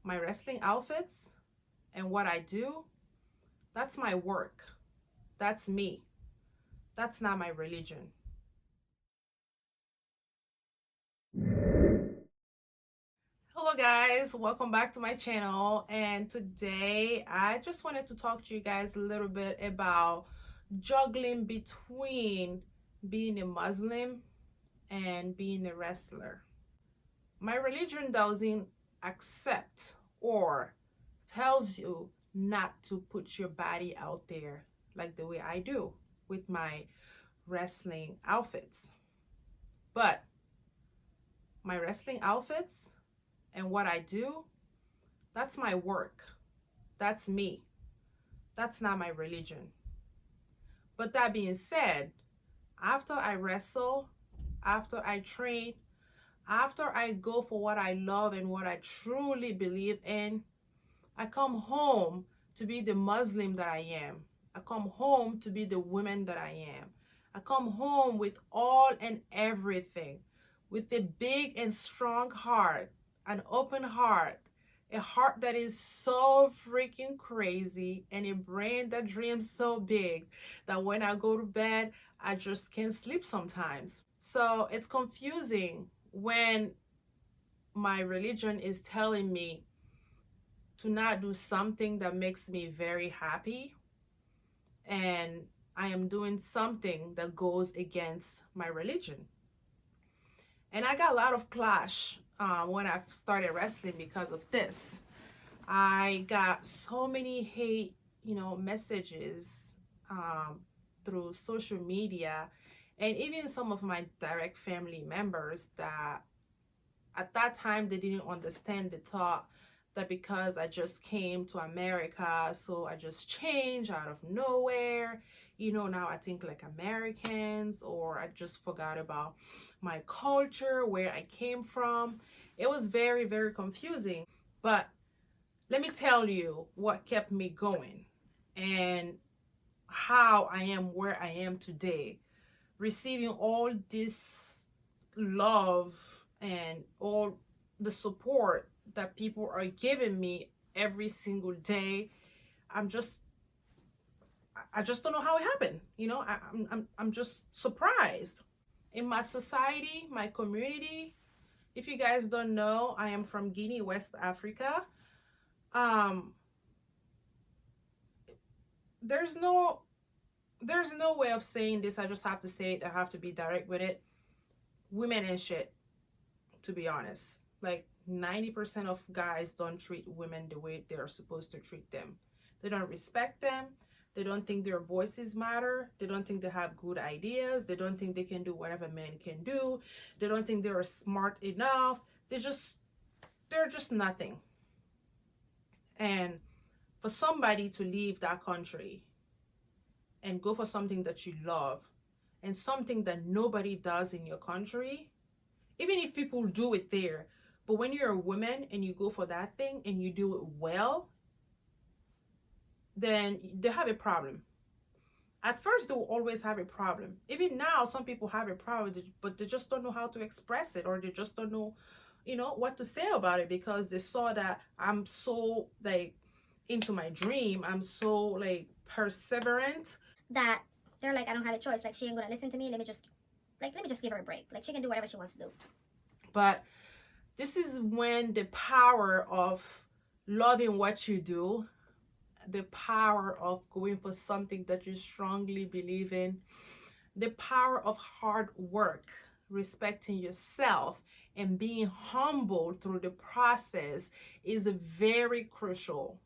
my wrestling outfits and what I do, that's my work. That's me. That's not my religion. Hello guys, welcome back to my channel, and today I just wanted to talk to you guys a little bit about juggling between being a Muslim and being a wrestler. My religion doesn't accept or tells you not to put your body out there like the way I do with my wrestling outfits. But my wrestling outfits and what I do, that's my work. That's me. That's not my religion. But that being said, after I wrestle, after I train, after I go for what I love and what I truly believe in, I come home to be the Muslim that I am. I come home to be the woman that I am. I come home with all and everything, with a big and strong heart, an open heart, a heart that is so freaking crazy, and a brain that dreams so big that when I go to bed, I just can't sleep sometimes. So it's confusing when my religion is telling me to not do something that makes me very happy, and I am doing something that goes against my religion. And I got a lot of clash when I started wrestling because of this. I got so many hate, messages through social media, and even some of my direct family members that at that time they didn't understand the thought that because I just came to America, so I just changed out of nowhere. Now I think like Americans, or I just forgot about my culture, where I came from. It was very, very confusing. But let me tell you what kept me going and how I am where I am today, receiving all this love and all the support that people are giving me every single day. I just don't know how it happened. I'm just surprised. In my society, my community, if you guys don't know, I am from Guinea, West Africa. Um, there's no way of saying this. I just have to say it. I have to be direct with it. Women and shit, to be honest. Like 90% of guys don't treat women the way they're supposed to treat them. They don't respect them. They don't think their voices matter. They don't think they have good ideas. They don't think they can do whatever men can do. They don't think they're smart enough. They're just nothing. And for somebody to leave that country and go for something that you love and something that nobody does in your country, even if people do it there, but when you're a woman and you go for that thing and you do it well, then they have a problem. At first, they will always have a problem. Even now, some people have a problem, but they just don't know how to express it, or they just don't know, what to say about it, because they saw that I'm so like into my dream. I'm so like perseverant that they're like, I don't have a choice. Like, she ain't gonna listen to me. Let me just give her a break. Like, she can do whatever she wants to do. But this is when the power of loving what you do, the power of going for something that you strongly believe in, the power of hard work, respecting yourself, and being humble through the process is very crucial.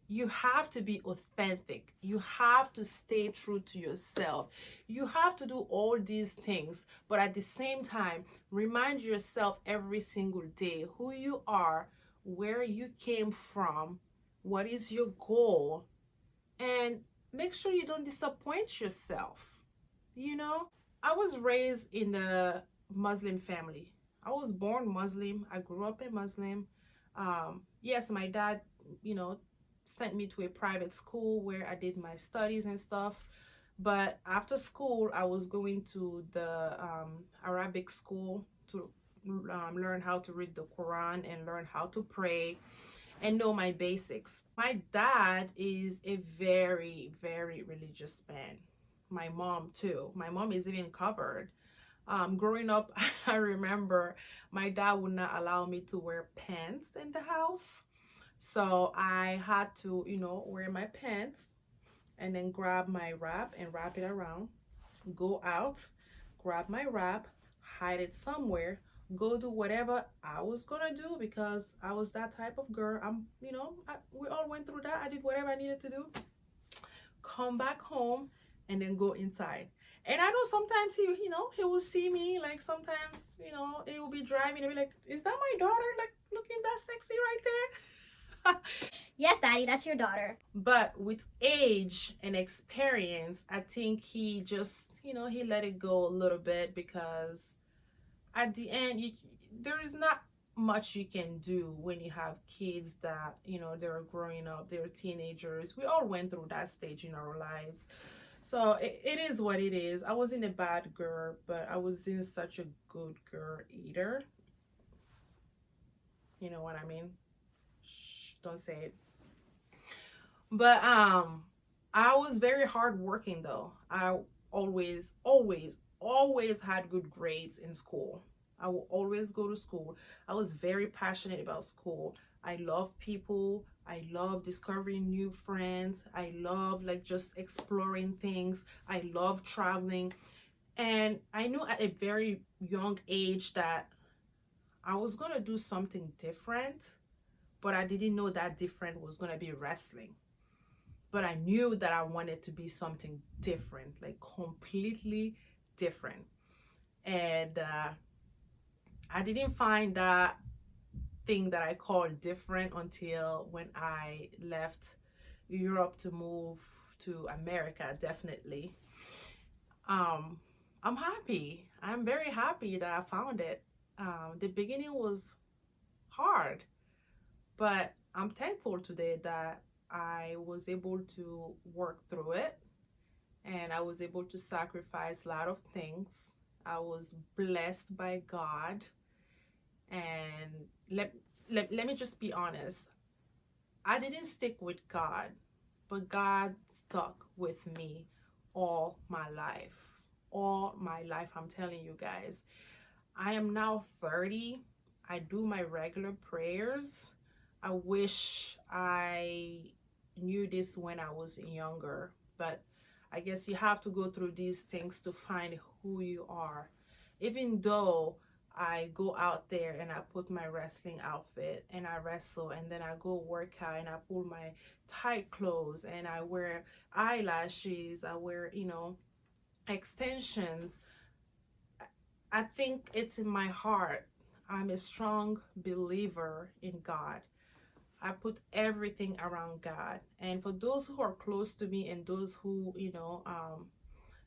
You have to be authentic. You have to stay true to yourself. You have to do all these things, but at the same time, remind yourself every single day who you are, where you came from, what is your goal, and make sure you don't disappoint yourself. I was raised in a Muslim family. I was born Muslim. I grew up a Muslim. Yes, my dad, you know, sent me to a private school where I did my studies and stuff. But after school, I was going to the Arabic school to learn how to read the Quran and learn how to pray. and know my basics. My dad is a very, very religious man. My mom too. My mom is even covered. Growing up, I remember my dad would not allow me to wear pants in the house. So I had to, wear my pants and then grab my wrap and wrap it around, go out, grab my wrap, hide it somewhere, go do whatever I was gonna do because I was that type of girl. We all went through that. I did whatever I needed to do, come back home, and then go inside. And I know sometimes he will see me, like sometimes, he will be driving and be like, is that my daughter? Like looking that sexy right there? Yes, Daddy, that's your daughter. But with age and experience, I think he just, he let it go a little bit because at the end, there is not much you can do when you have kids that, they're growing up, they're teenagers. We all went through that stage in our lives. So it is what it is. I wasn't a bad girl, but I wasn't such a good girl either. You know what I mean? Shh, don't say it. But I was very hardworking though. I always had good grades in school. I will always go to school. I was very passionate about school. I love people. I love discovering new friends. I love like just exploring things. I love traveling. And I knew at a very young age that I was going to do something different, but I didn't know that different was going to be wrestling. But I knew that I wanted to be something different, like completely different. And I didn't find that thing that I call different until when I left Europe to move to America, definitely. Um, I'm happy. I'm very happy that I found it. The beginning was hard, but I'm thankful today that I was able to work through it and I was able to sacrifice a lot of things. I was blessed by God. And let me just be honest. I didn't stick with God, but God stuck with me all my life. All my life, I'm telling you guys. I am now 30. I do my regular prayers. I wish I knew this when I was younger, but I guess you have to go through these things to find who you are. Even though I go out there and I put my wrestling outfit and I wrestle and then I go work out and I pull my tight clothes and I wear eyelashes, I wear, extensions. I think it's in my heart. I'm a strong believer in God. I put everything around God. And for those who are close to me and those who,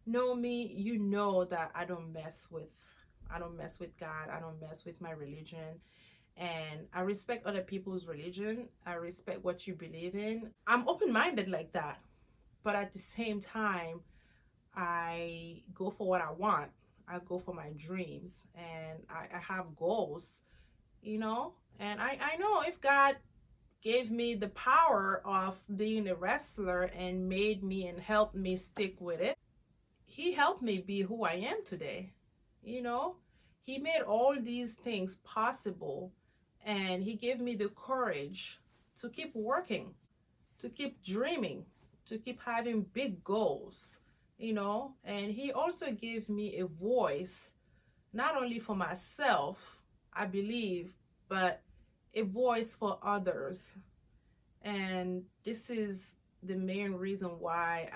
know me, you know that I don't mess with God. I don't mess with my religion. And I respect other people's religion. I respect what you believe in. I'm open-minded like that. But at the same time, I go for what I want. I go for my dreams and I have goals, And I know if God gave me the power of being a wrestler and made me and helped me stick with it, He helped me be who I am today. You know, He made all these things possible and He gave me the courage to keep working, to keep dreaming, to keep having big goals, and He also gave me a voice, not only for myself, I believe, but a voice for others. And this is the main reason why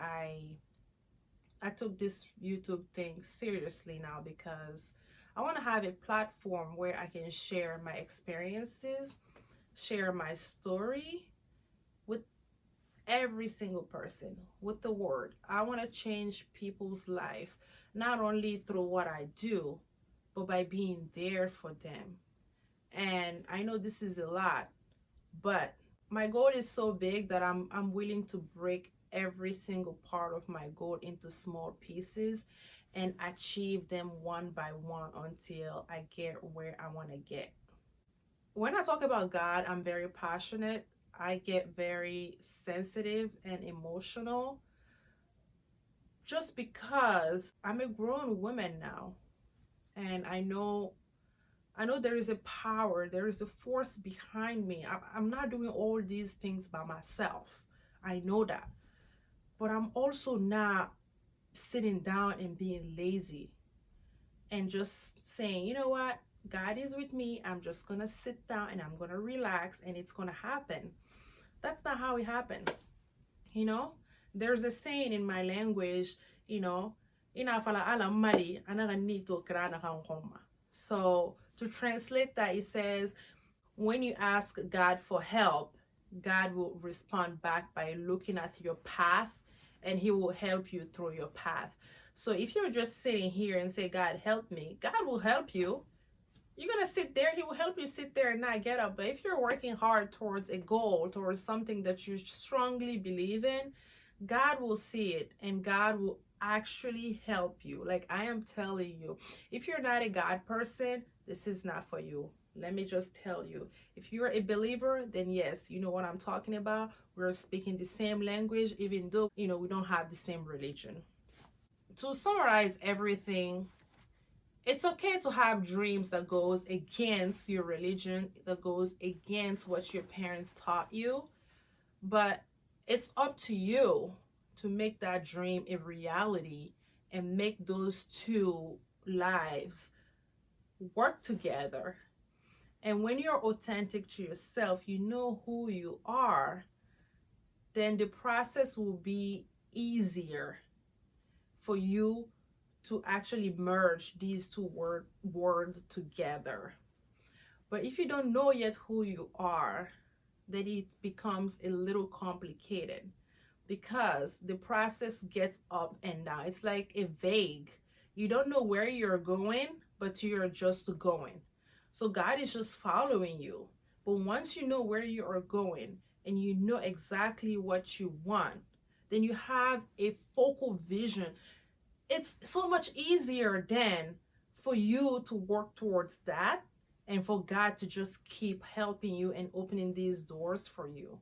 I took this YouTube thing seriously now, because I want to have a platform where I can share my experiences, share my story with every single person, with the word. I want to change people's life, not only through what I do, but by being there for them. And I know this is a lot, but my goal is so big that I'm willing to break every single part of my goal into small pieces and achieve them one by one until I get where I want to get. When I talk about God, I'm very passionate. I get very sensitive and emotional just because I'm a grown woman now, and I know there is a power, there is a force behind me. I'm not doing all these things by myself. I know that. But I'm also not sitting down and being lazy and just saying, you know what, God is with me. I'm just going to sit down and I'm going to relax and it's going to happen. That's not how it happened. You know, there's a saying in my language, you know, so to translate that, it says, when you ask God for help, God will respond back by looking at your path and he will help you through your path. So if you're just sitting here and say, God, help me, God will help you. You're going to sit there, he will help you sit there and not get up. But if you're working hard towards a goal, towards something that you strongly believe in, God will see it and God will actually help you. Like I am telling you, if you're not a God person, this is not for you. Let me just tell you, if you're a believer, then yes, you know what I'm talking about. We're speaking the same language, even though, you know, we don't have the same religion. To summarize everything, it's okay to have dreams that goes against your religion, that goes against what your parents taught you, but it's up to you to make that dream a reality and make those two lives work together. And when you're authentic to yourself, you know who you are, then the process will be easier for you to actually merge these two words together. But if you don't know yet who you are, then it becomes a little complicated because the process gets up and down. It's like a vague. You don't know where you're going, but you're just going. So God is just following you. But once you know where you are going and you know exactly what you want, then you have a focal vision. It's so much easier then for you to work towards that and for God to just keep helping you and opening these doors for you.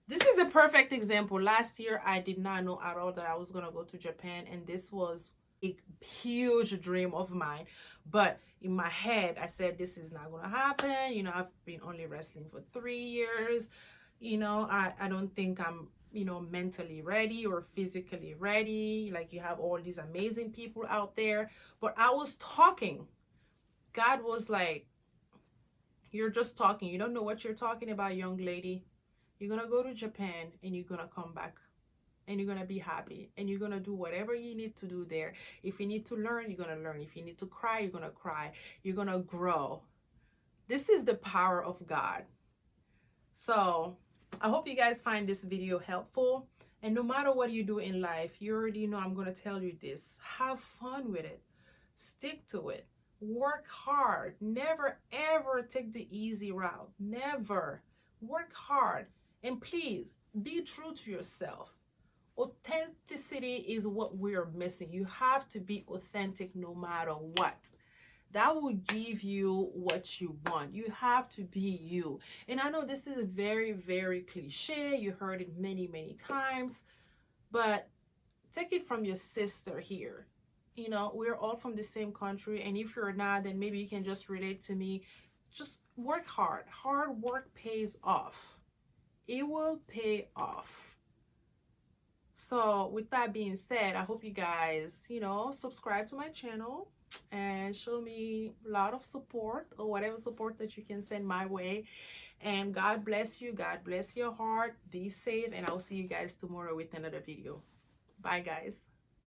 This is a perfect example. Last year, I did not know at all that I was going to go to Japan, and this was a huge dream of mine. But in my head, I said, this is not going to happen. You know, I've been only wrestling for 3 years. You know, I don't think I'm, you know, mentally ready or physically ready. Like, you have all these amazing people out there. But I was talking. God was like, you're just talking. You don't know what you're talking about, young lady. You're going to go to Japan and you're going to come back and you're going to be happy and you're going to do whatever you need to do there. If you need to learn, you're going to learn. If you need to cry, you're going to cry. You're going to grow. This is the power of God. So I hope you guys find this video helpful. And no matter what you do in life, you already know I'm going to tell you this. Have fun with it. Stick to it. Work hard. Never, ever take the easy route. Never. Work hard. And please, be true to yourself. Authenticity is what we're missing. You have to be authentic no matter what. That will give you what you want. You have to be you. And I know this is very, very cliche. You heard it many, many times. But take it from your sister here. You know, we're all from the same country. And if you're not, then maybe you can just relate to me. Just work hard. Hard work pays off. It will pay off. So with that being said, I hope you guys, you know, subscribe to my channel and show me a lot of support or whatever support that you can send my way. And God bless you. God bless your heart. Be safe. And I'll see you guys tomorrow with another video. Bye, guys.